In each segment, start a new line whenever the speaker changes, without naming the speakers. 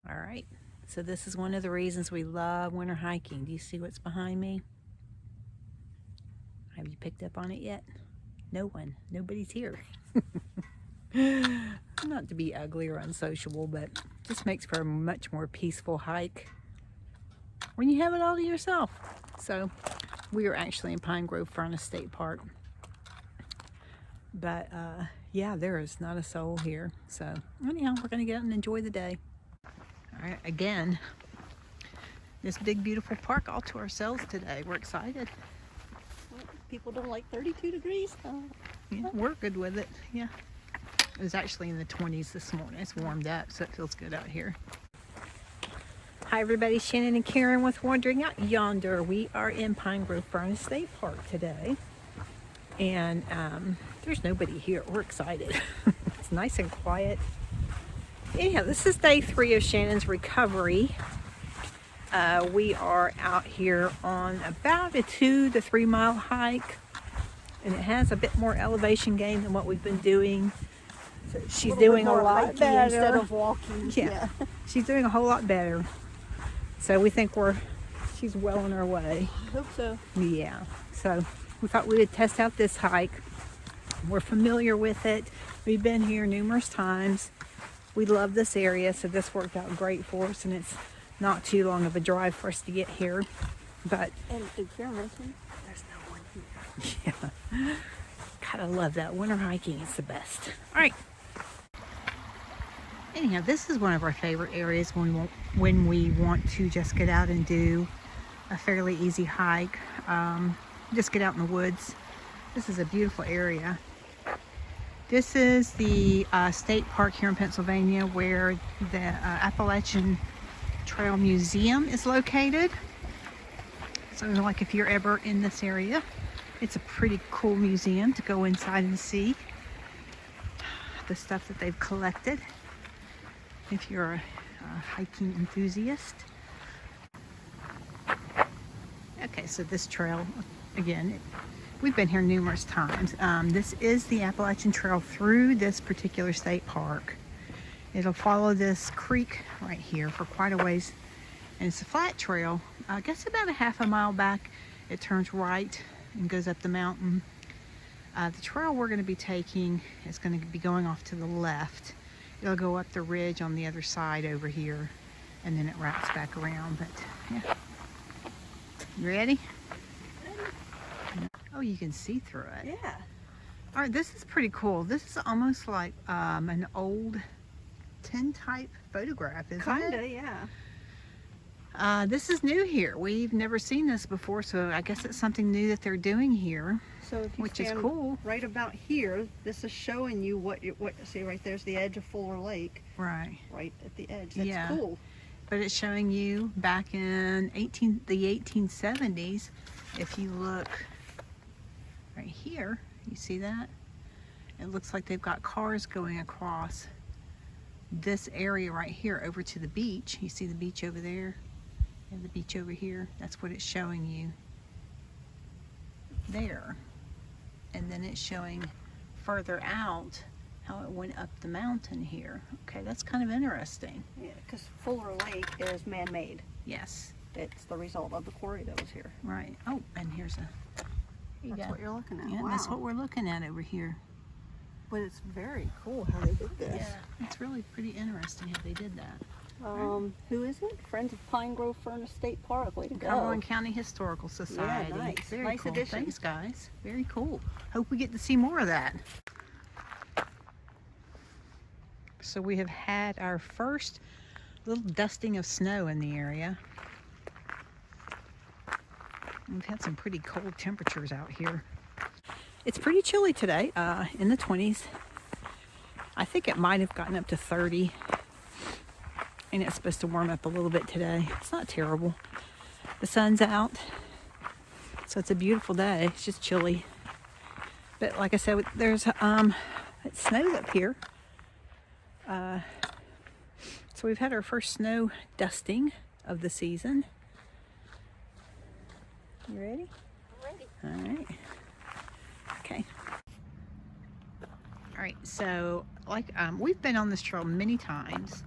All right, so this is one of the reasons we love winter hiking. Do you see what's behind me? Have you picked up on it yet? No one, nobody's here. Not to be ugly or unsociable, but just makes for a much more peaceful hike when you have it all to yourself. So we are actually in Pine Grove Furnace State Park, but yeah, there is not a soul here. So anyhow, we're gonna get out and enjoy the day. All right, again, this big beautiful park all to ourselves today. We're excited.
Well, people don't like 32 degrees.
Yeah, we're good with it. Yeah, it was actually in the 20s this morning. It's warmed up, so it feels good out here. Hi everybody, Shannon and Karen with Wandering Out Yonder. We are in Pine Grove Furnace State Park today, and there's nobody here. We're excited. It's nice and quiet. Anyhow, this is day 3 of Shannon's recovery. We are out here on about a 2 to 3 mile hike, and it has a bit more elevation gain than what we've been doing. So she's doing a lot better
instead of walking.
Yeah, she's doing a whole lot better. So we think she's well on her way.
I hope so.
Yeah. So we thought we would test out this hike. We're familiar with it. We've been here numerous times. We love this area, so this worked out great for us, and it's not too long of a drive for us to get here. But
and did Karen mention there's no one here?
Yeah, gotta love that winter hiking. It's the best. All right. Anyhow, this is one of our favorite areas when we want to just get out and do a fairly easy hike. Just get out in the woods. This is a beautiful area. This is the state park here in Pennsylvania where the Appalachian Trail Museum is located. So like if you're ever in this area, it's a pretty cool museum to go inside and see the stuff that they've collected if you're a hiking enthusiast. Okay, so this trail, again, we've been here numerous times. This is the Appalachian Trail through this particular state park. It'll follow this creek right here for quite a ways, and it's a flat trail. I guess about a half a mile back, it turns right and goes up the mountain. The trail we're going to be taking is going to be going off to the left. It'll go up the ridge on the other side over here, and then it wraps back around. But yeah, you ready? Oh, you can see through it.
Yeah.
All right, this is pretty cool. This is almost like an old tintype photograph, isn't it?
Kinda, yeah.
This is new here. We've never seen this before, so I guess it's something new that they're doing here,
So if you
which is
stand
cool.
right about here, this is showing you what see right there's the edge of Fuller Lake.
Right.
Right at the edge. That's
Yeah.
cool.
But it's showing you back in the 1870s. If you look right here, you see that? It looks like they've got cars going across this area right here over to the beach. You see the beach over there and the beach over here? That's what it's showing you there. And then it's showing further out how it went up the mountain here. Okay, that's kind of interesting.
Yeah, because Fuller Lake is man-made.
Yes.
It's the result of the quarry that was here.
Right. Oh, and here's a... Here you
That's
go.
what you're looking at.
Yeah,
wow.
that's what we're looking at over here.
But it's very cool how they did this.
Yeah, it's really pretty interesting how they did that.
Who is it? Friends of Pine Grove Furnace State Park. Way to go.
Cumberland County Historical Society.
Yeah, nice.
Very
Nice
cool.
addition.
Thanks, guys. Very cool. Hope we get to see more of that. So we have had our first little dusting of snow in the area. We've had some pretty cold temperatures out here. It's pretty chilly today, in the 20s. I think it might have gotten up to 30. And it's supposed to warm up a little bit today. It's not terrible. The sun's out, so it's a beautiful day. It's just chilly. But like I said, there's it snowed up here. So we've had our first snow dusting of the season. You ready?
I'm ready.
All right. Okay. All right. So, like, we've been on this trail many times,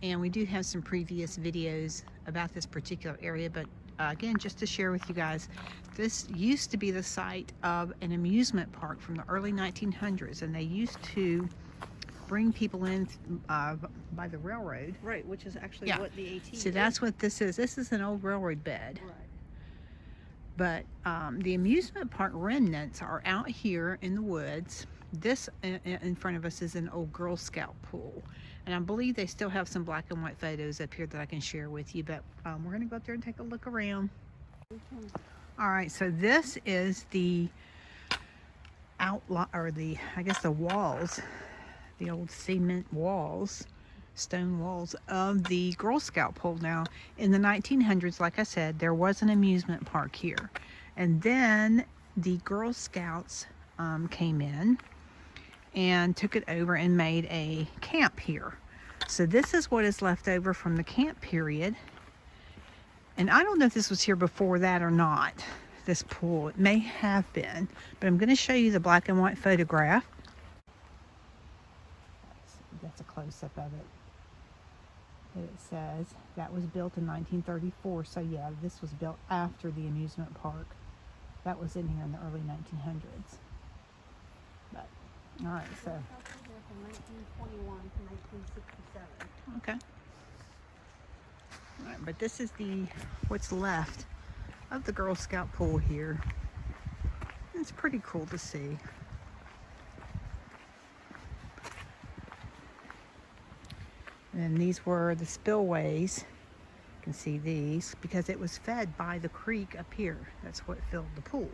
And we do have some previous videos about this particular area, but again, just to share with you guys, this used to be the site of an amusement park from the early 1900s, and they used to bring people in by the railroad.
Right, which is actually what the AT
So
is.
that's what this is. This is an old railroad bed.
Right.
But the amusement park remnants are out here in the woods. This in front of us is an old Girl Scout pool. And I believe they still have some black and white photos up here that I can share with you. But we're going to go up there and take a look around. All right, so this is the outline, or I guess the walls, the old cement walls, stone walls of the Girl Scout pool. Now, in the 1900s, like I said, there was an amusement park here. And then the Girl Scouts came in and took it over and made a camp here. So this is what is left over from the camp period. And I don't know if this was here before that or not, this pool. It may have been, but I'm going to show you the black and white photograph. That's a close-up of it. It says that was built in 1934. So yeah, this was built after the amusement park. That was in here in the early 1900s. But, all right, so.
From 1921 to 1967.
Okay. All right, but this is what's left of the Girl Scout pool here. It's pretty cool to see. And these were the spillways. You can see these because it was fed by the creek up here. That's what filled the pool.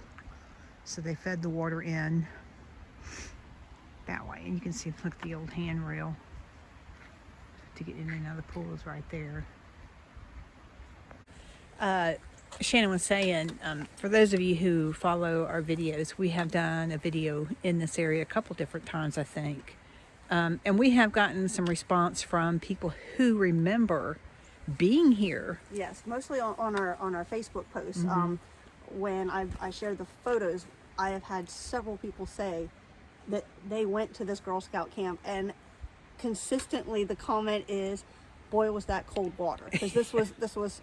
So they fed the water in that way. And you can see, look, the old handrail to get in and out of the pool is right there. Shannon was saying, for those of you who follow our videos, we have done a video in this area a couple different times, I think. And we have gotten some response from people who remember being here.
Yes, mostly on our Facebook posts. When I shared the photos, I have had several people say that they went to this Girl Scout camp, and consistently the comment is, "Boy, was that cold water!" Because this was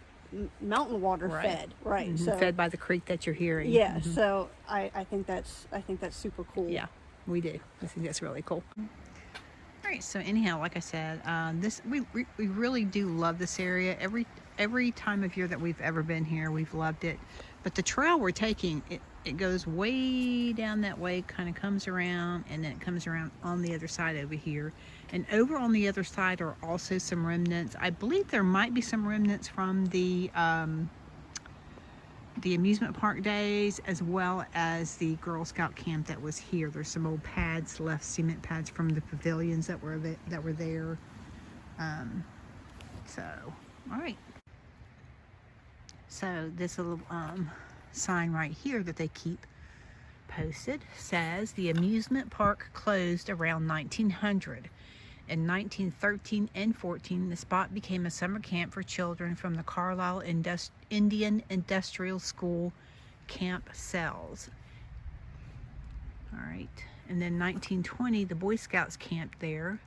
mountain water fed, right? So
fed by the creek that you're hearing.
Yeah. So I think that's super cool.
Yeah, we do. I think that's really cool. All right, so anyhow, like I said, we really do love this area. Every time of year that we've ever been here, we've loved it. But the trail we're taking, it goes way down that way, kind of comes around, and then it comes around on the other side over here. And over on the other side are also some remnants. I believe there might be some remnants from the amusement park days, as well as the Girl Scout camp that was here. There's some old pads left, cement pads from the pavilions that were there. So, all right. So this little sign right here that they keep posted says the amusement park closed around 1900. In 1913 and 14, the spot became a summer camp for children from the Carlisle Indian Industrial School camp cells. All right, and then 1920, the Boy Scouts camped there,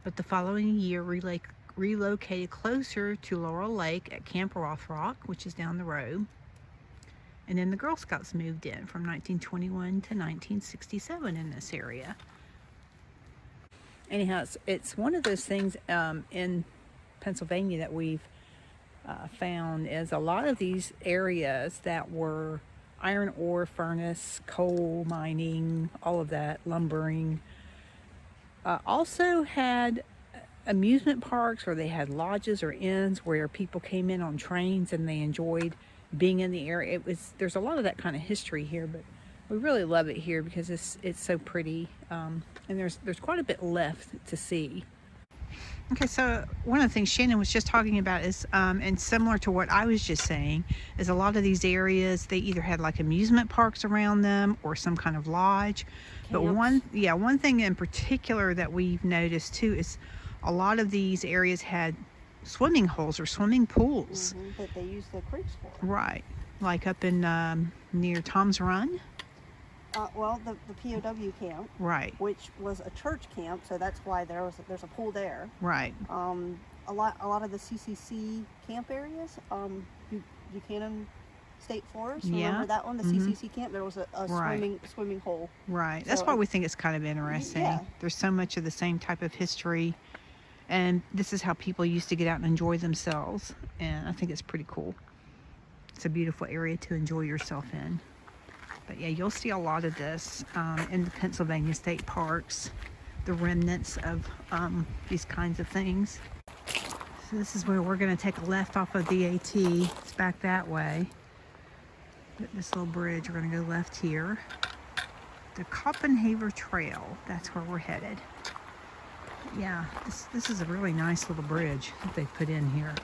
but the following year relocated closer to Laurel Lake at Camp Rothrock, which is down the road. And then the Girl Scouts moved in from 1921 to 1967 in this area. Anyhow, it's one of those things in Pennsylvania that we've found is a lot of these areas that were iron ore furnace, coal mining, all of that, lumbering, also had amusement parks, or they had lodges or inns where people came in on trains and they enjoyed being in the area. There's a lot of that kind of history here, but we really love it here because it's so pretty, and there's quite a bit left to see. Okay, so one of the things Shannon was just talking about is, and similar to what I was just saying, is a lot of these areas, they either had like amusement parks around them or some kind of lodge. Camps. But one thing in particular that we've noticed too is a lot of these areas had swimming holes or swimming pools.
That they use the creeks for.
Right, like up in near Tom's Run.
Well, the POW camp,
right,
which was a church camp, so that's why there's a pool there.
Right.
a lot of the CCC camp areas, Buchanan State Forest.
Yeah.
Remember that one, the CCC camp? There was a
Right.
swimming hole.
Right. That's why we think it's kind of interesting.
Yeah.
There's so much of the same type of history, and this is how people used to get out and enjoy themselves, and I think it's pretty cool. It's a beautiful area to enjoy yourself in. But yeah, you'll see a lot of this in the Pennsylvania state parks, the remnants of these kinds of things. So this is where we're going to take a left off of the AT. It's back that way. This little bridge, we're going to go left here. The Copenhaver Trail, that's where we're headed. Yeah, this is a really nice little bridge that they put in here.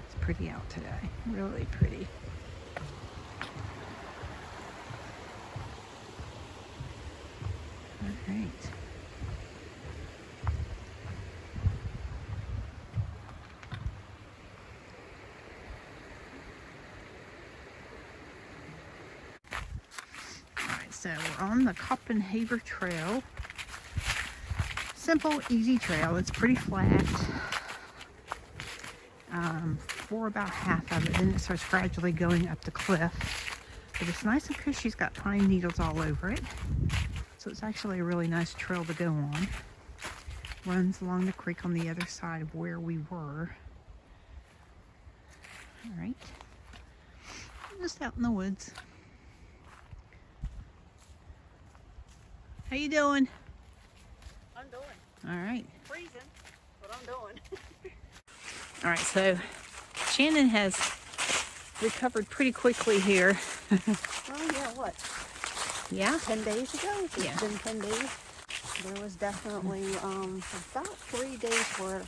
It's pretty out today, really pretty. All right. So we're on the Copenhaver Trail. Simple, easy trail. It's pretty flat for about half of it. Then it starts gradually going up the cliff. But it's nice and cushy. It's got pine needles all over it. So it's actually a really nice trail to go on. Runs along the creek on the other side of where we were. All right. Just out in the woods. How you doing?
I'm doing.
All right.
Freezing, but I'm doing.
All right, so Shannon has recovered pretty quickly here.
Oh yeah, what?
Yeah?
10 days ago? It's
Yeah.
been 10 days. There was definitely about 3 days where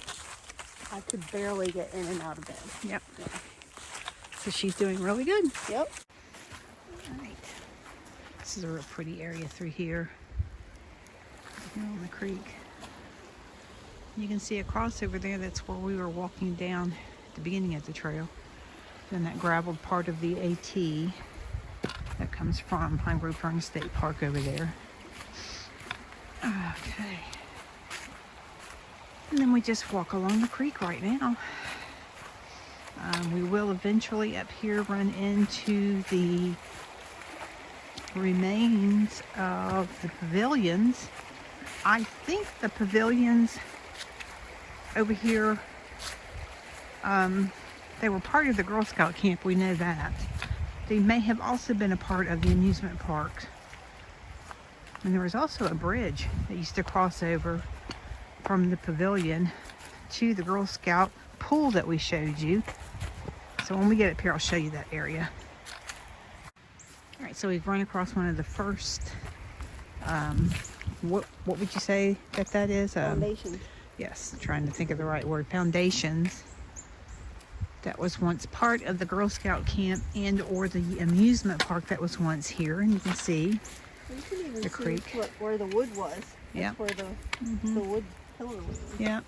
I could barely get in and out of bed.
Yep.
Yeah.
So she's doing really good.
Yep.
All right. This is a real pretty area through here. Here on the creek. You can see across over there, that's where we were walking down at the beginning of the trail. Then that graveled part of the AT that comes from Pine Grove Fern State Park over there. Okay. And then we just walk along the creek right now. We will eventually up here run into the remains of the pavilions. I think the pavilions over here, they were part of the Girl Scout camp, we know that. They may have also been a part of the amusement park. And there was also a bridge that used to cross over from the pavilion to the Girl Scout pool that we showed you. So when we get up here, I'll show you that area. All right, so we've run across one of the first, what would you say that is?
Foundation.
Yes, trying to think of the right word. Foundations. That was once part of the Girl Scout camp and or the amusement park that was once here. And you can see
You can even
the
see
creek.
where the wood was. That's
Yeah.
where the wood pillar was.
Yeah.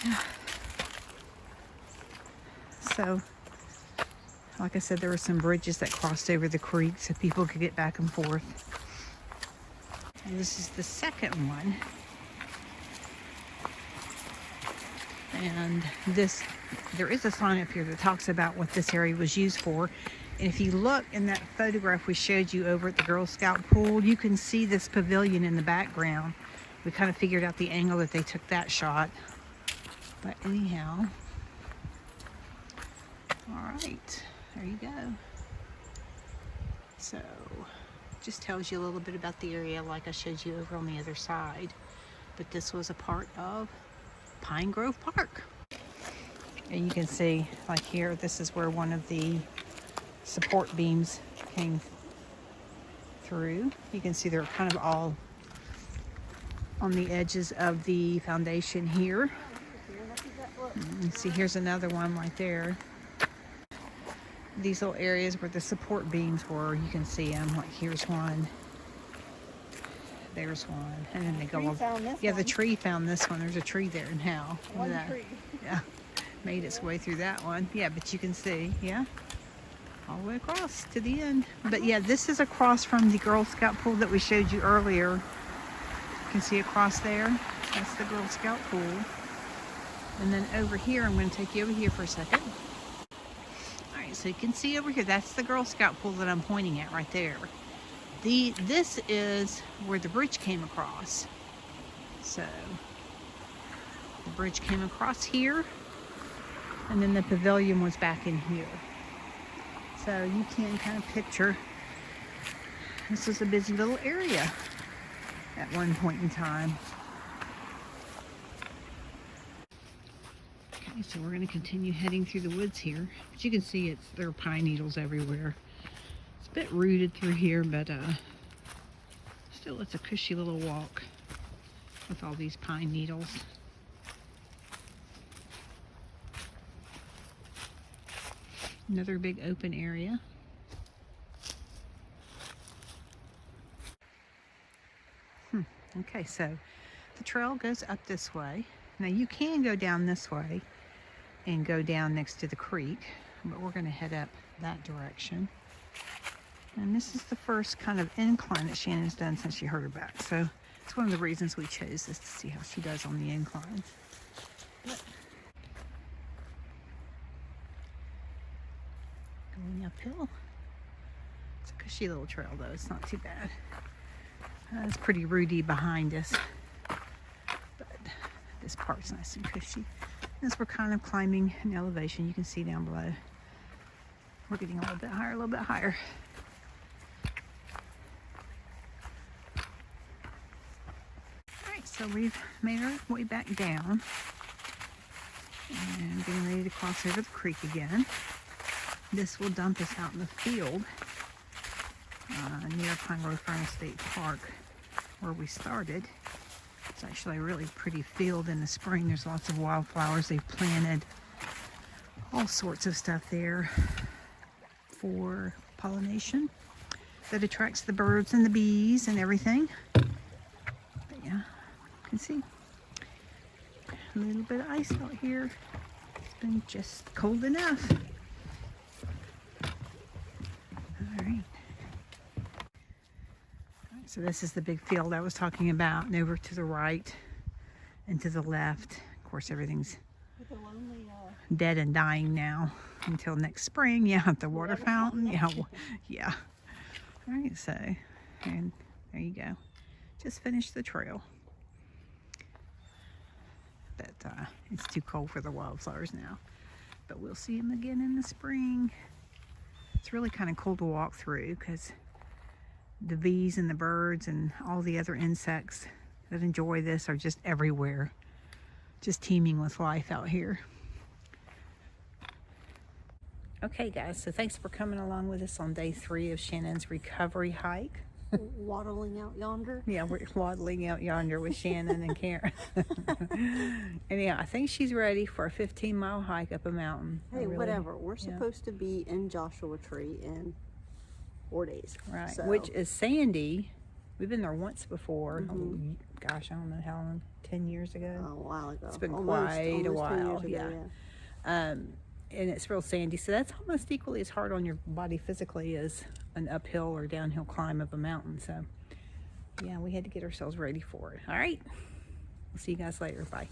Yeah. So, like I said, there were some bridges that crossed over the creek so people could get back and forth. And this is the second one. And there is a sign up here that talks about what this area was used for. And if you look in that photograph we showed you over at the Girl Scout pool, you can see this pavilion in the background. We kind of figured out the angle that they took that shot. But anyhow, all right, there you go. So, just tells you a little bit about the area like I showed you over on the other side. But this was a part of Pine Grove Park. And you can see, like here, this is where one of the support beams came through. You can see they're kind of all on the edges of the foundation here. You see, here's another one right there. These little areas where the support beams were, you can see them. Like here's one. There's one. And then they go over. Yeah, the tree found this one. There's a tree there now.
One tree.
Yeah. Made its way through that one. Yeah, but you can see, yeah, all the way across to the end. But yeah, this is across from the Girl Scout pool that we showed you earlier. can see across there, that's the Girl Scout pool. And then over here, I'm going to take you over here for a second. All right, so you can see over here, that's the Girl Scout pool that I'm pointing at right there. This is where the bridge came across. So the bridge came across here, and then the pavilion was back in here. So you can kind of picture this was a busy little area at one point in time. Okay, so we're going to continue heading through the woods here. But you can see there are pine needles everywhere. It's a bit rooted through here, but still it's a cushy little walk with all these pine needles. Another big open area. Okay, so the trail goes up this way. Now you can go down this way and go down next to the creek, but we're going to head up that direction. And this is the first kind of incline that Shannon's done since she hurt her back. So it's one of the reasons we chose this, to see how she does on the inclines. Going uphill. It's a cushy little trail though, it's not too bad. It's pretty rooty behind us, but this part's nice and cushy. As we're kind of climbing an elevation, you can see down below, we're getting a little bit higher, a little bit higher. Alright, so we've made our way back down and getting ready to cross over the creek again. This will dump us out in the field near Pine Grove Fern State Park, where we started. It's actually a really pretty field in the spring. There's lots of wildflowers. They've planted all sorts of stuff there for pollination that attracts the birds and the bees and everything. But yeah, you can see a little bit of ice out here. It's been just cold enough. So this is the big field I was talking about, and over to the right and to the left. Of course, everything's dead and dying now until next spring. Yeah, the water fountain. Yeah, yeah. All right, so, and there you go. Just finished the trail. But it's too cold for the wildflowers now. But we'll see them again in the spring. It's really kind of cool to walk through because the bees and the birds and all the other insects that enjoy this are just everywhere, just teeming with life out here. Okay guys, so thanks for coming along with us on day 3 of Shannon's recovery hike.
Waddling out yonder.
Yeah, we're waddling out yonder with Shannon and Karen. And yeah, I think she's ready for a 15-mile hike up a mountain.
Hey, whatever. We're supposed to be in Joshua Tree in 4 days.
Right,
so.
Which is sandy. We've been there once before. Oh, gosh, I don't know how long, 10 years ago?
Oh, a while ago.
It's been
almost
quite a
10
while,
years ago,
yeah. And it's real sandy, so that's almost equally as hard on your body physically as an uphill or downhill climb of a mountain. So, yeah, we had to get ourselves ready for it. All right, we'll see you guys later. Bye.